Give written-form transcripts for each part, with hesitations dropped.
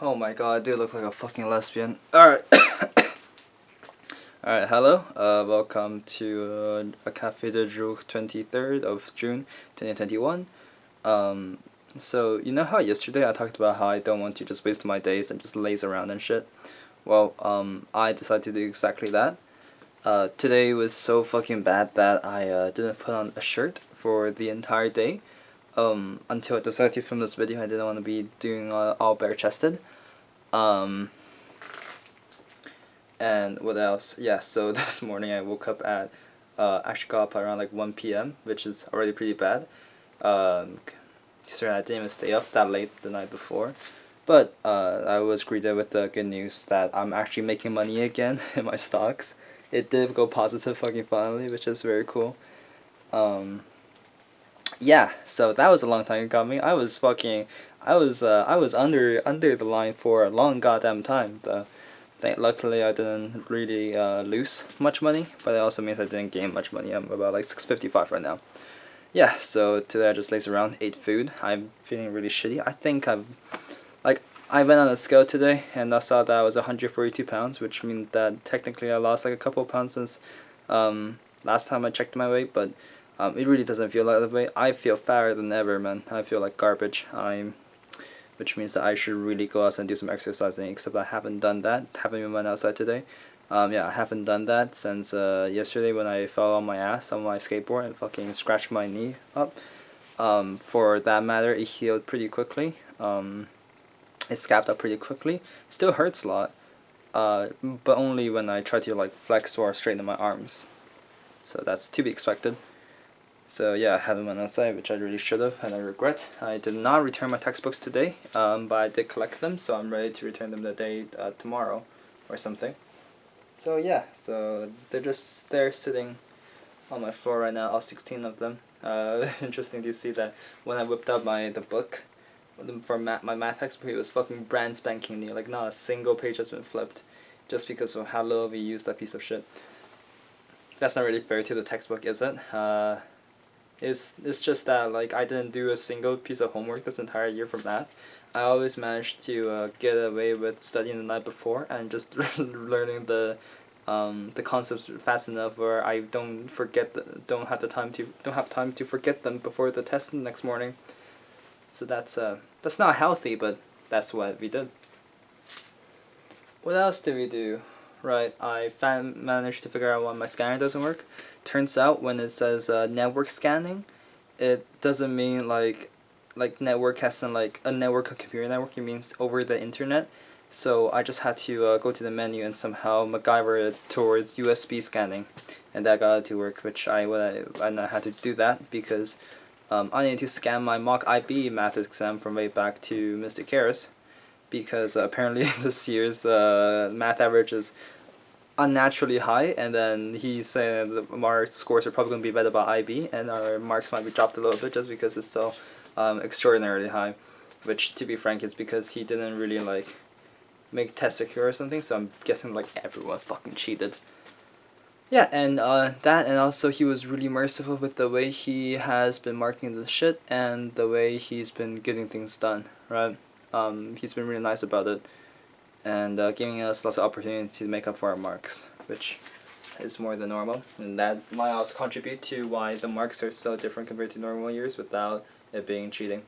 Oh my god, I do look like a fucking lesbian. Alright. Alright, hello. Welcome to a Café de Jour 23rd of June 2021. So, you know how yesterday I talked about how I don't want to just waste my days and just laze around and shit? Well, I decided to do exactly that. Today was so fucking bad that I didn't put on a shirt for the entire day. Until I decided to film this video, I didn't want to be doing all bare-chested. And what else? Yeah, so this morning I woke up at, actually got up around like 1 p.m., which is already pretty bad. Considering I didn't even stay up that late the night before. But I was greeted with the good news that I'm actually making money again in my stocks. It did go positive fucking finally, which is very cool. Yeah, so that was a long time coming. I was under the line for a long goddamn time. Luckily I didn't really lose much money, but it also means I didn't gain much money. I'm about like 655 right now. Yeah, so today I just lazed around, ate food. I'm feeling really shitty. I went on a scale today and I saw that I was 142 pounds, which means that technically I lost like a couple of pounds since last time I checked my weight, but it really doesn't feel like that way. I feel fatter than ever, man. I feel like garbage. Which means that I should really go outside and do some exercising, except I haven't done that. Haven't even went outside today. Yeah, I haven't done that since yesterday when I fell on my ass on my skateboard and fucking scratched my knee up. For that matter, it healed pretty quickly. It scabbed up pretty quickly. Still hurts a lot, but only when I try to like flex or straighten my arms. So that's to be expected. So yeah, I haven't went outside, which I really should have, and I regret. I did not return my textbooks today, but I did collect them, so I'm ready to return them the day tomorrow, or something. So yeah, so they're sitting on my floor right now, all 16 of them. Interesting to see that when I whipped out the book for my math textbook, it was fucking brand spanking new. Like not a single page has been flipped, just because of how little we used that piece of shit. That's not really fair to the textbook, is it? It's just that like I didn't do a single piece of homework this entire year for math. I always managed to get away with studying the night before and just learning the concepts fast enough where I don't have time to forget them before the test the next morning. So that's not healthy, but that's what we did. What else did we do? Right, I managed to figure out why my scanner doesn't work. Turns out when it says network scanning, it doesn't mean like network as in like a network, a computer network. It means over the internet. So I just had to go to the menu and somehow MacGyver it towards USB scanning, and that got it to work. Which I had to do that because I need to scan my mock IB math exam from way back to Mr. Karras, because apparently this year's math average is unnaturally high, and then he said our scores are probably going to be better by IB, and our marks might be dropped a little bit just because it's so extraordinarily high, which to be frank is because he didn't really like make test secure or something, so I'm guessing like everyone fucking cheated. Yeah, and that, and also he was really merciful with the way he has been marking the shit and the way he's been getting things done, right? He's been really nice about it, and giving us lots of opportunity to make up for our marks, which is more than normal, and that might also contribute to why the marks are so different compared to normal years without it being cheating.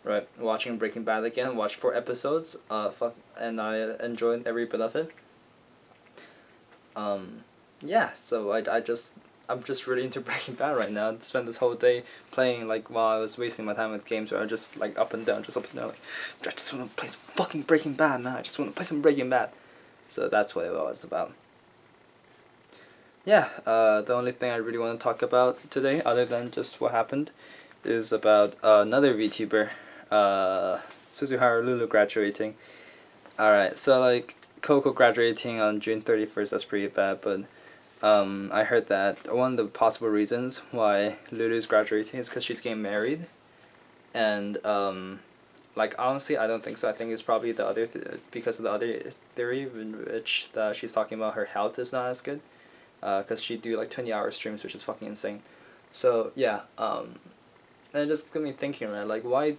Right, watching Breaking Bad again, watched 4 episodes, and I enjoyed every bit of it. Yeah, so I'm just really into Breaking Bad right now. I spent this whole day playing like while I was wasting my time with games where I just like up and down, like I just want to play some fucking Breaking Bad, man. I just want to play some Breaking Bad. So that's what it was about. Yeah, the only thing I really want to talk about today, other than just what happened, is about another VTuber, Suzuharu Lulu graduating. Alright, so like Coco graduating on June 31st, that's pretty bad, but I heard that one of the possible reasons why Lulu's graduating is because she's getting married, and like honestly I don't think so. I think it's probably the other because of the other theory in which she's talking about her health is not as good, because she do like 20-hour streams, which is fucking insane. So yeah, and it just got me thinking, right, like why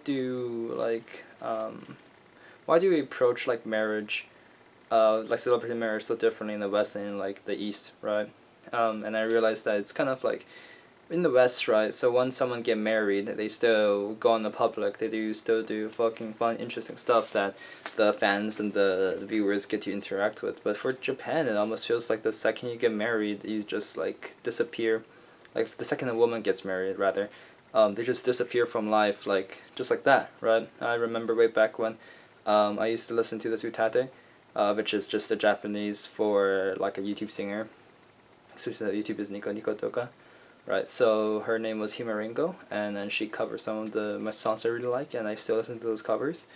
why do we approach like marriage, like celebrity marriage so differently in the West and in like the East, right? And I realized that it's kind of like in the West, right? So once someone get married, they still go on the public. They do still do fucking fun, interesting stuff that the fans and the viewers get to interact with. But for Japan, it almost feels like the second you get married, you just like disappear. Like the second a woman gets married, rather, they just disappear from life, like just like that, right? I remember way back when, I used to listen to the Utate, which is just a Japanese for like a YouTube singer. So YouTube is Nico Nico Toka, right? So her name was Himaringo, and then she covered some of my songs I really like, and I still listen to those covers.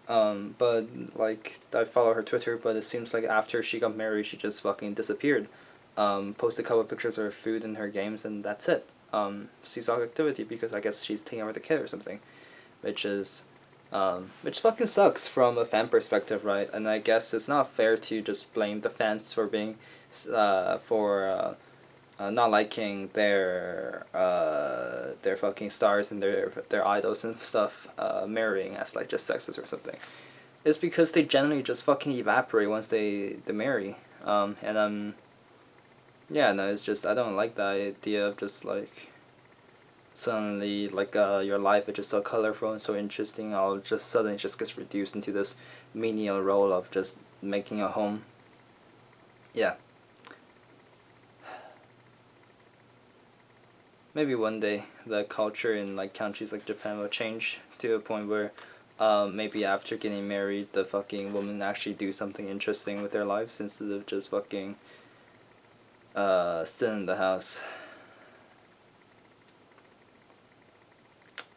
But like I follow her Twitter, but it seems like after she got married, she just fucking disappeared. Posted a couple of pictures of her food and her games, and that's it. Ceased all activity because I guess she's taking over the kid or something, which is, which fucking sucks from a fan perspective, right? And I guess it's not fair to just blame the fans for being, not liking their fucking stars and their idols and stuff, marrying as like just sexist or something. It's because they generally just fucking evaporate once they marry. Yeah, no, it's just I don't like the idea of just like suddenly like your life is just so colorful and so interesting. I'll just suddenly just gets reduced into this menial role of just making a home. Yeah. Maybe one day the culture in like countries like Japan will change to a point where, maybe after getting married, the fucking woman actually do something interesting with their lives instead of just fucking still in the house.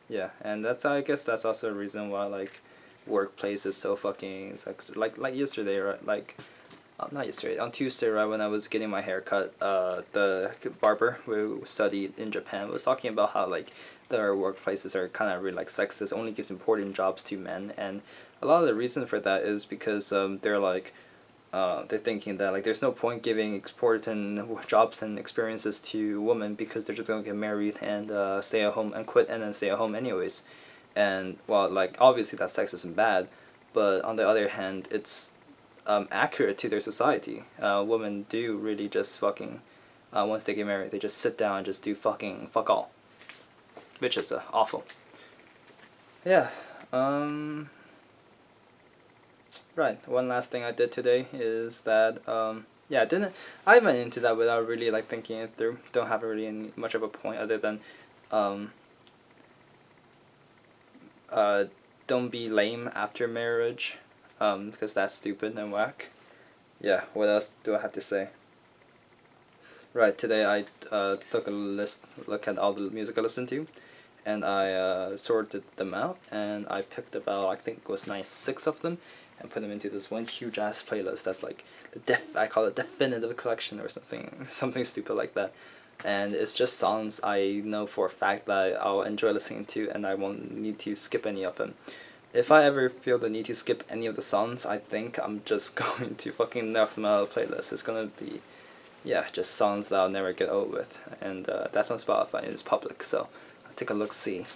Yeah, and I guess that's also a reason why like workplace is so fucking like yesterday, right? Like, not yesterday, on Tuesday, right, when I was getting my hair cut, the barber who studied in Japan was talking about how like their workplaces are kind of really like sexist, only gives important jobs to men, and a lot of the reason for that is because they're like, they're thinking that like there's no point giving important jobs and experiences to women because they're just gonna get married and stay at home and quit and then stay at home anyways, and well, like obviously that's sexist and bad, but on the other hand, it's accurate to their society. Women do really just fucking, once they get married, they just sit down and just do fucking fuck all, which is awful. Yeah. Right. One last thing I did today is that, yeah, I went into that without really like thinking it through. Don't have really any, much of a point other than, um, don't be lame after marriage, because that's stupid and whack. Yeah. What else do I have to say? Right. Today I took a look at all the music I listened to, and I sorted them out, and I picked about I think it was 96 of them, and put them into this one huge ass playlist that's like I call it definitive collection or something stupid like that, and it's just songs I know for a fact that I'll enjoy listening to, and I won't need to skip any of them. If I ever feel the need to skip any of the songs, I think I'm just going to fucking knock them out of the playlist. It's gonna be, yeah, just songs that I'll never get old with, and that's on Spotify and it's public, so I'll take a look, see.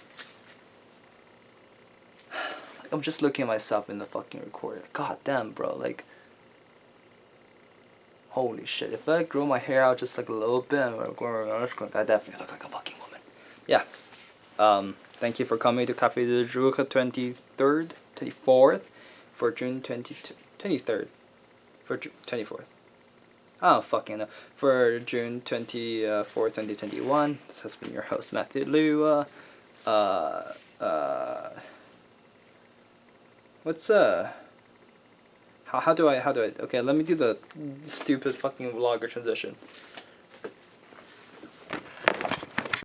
I'm just looking at myself in the fucking recorder. God damn, bro, like, holy shit. If I grow my hair out just like a little bit, I definitely look like a fucking woman. Yeah. Thank you for coming to Cafe de Jour 23rd, 24th, for June 23rd, for 24th. I don't fucking know. For June 24th, 2021, this has been your host, Matthew Liu. What's how do I okay, let me do the stupid fucking vlogger transition.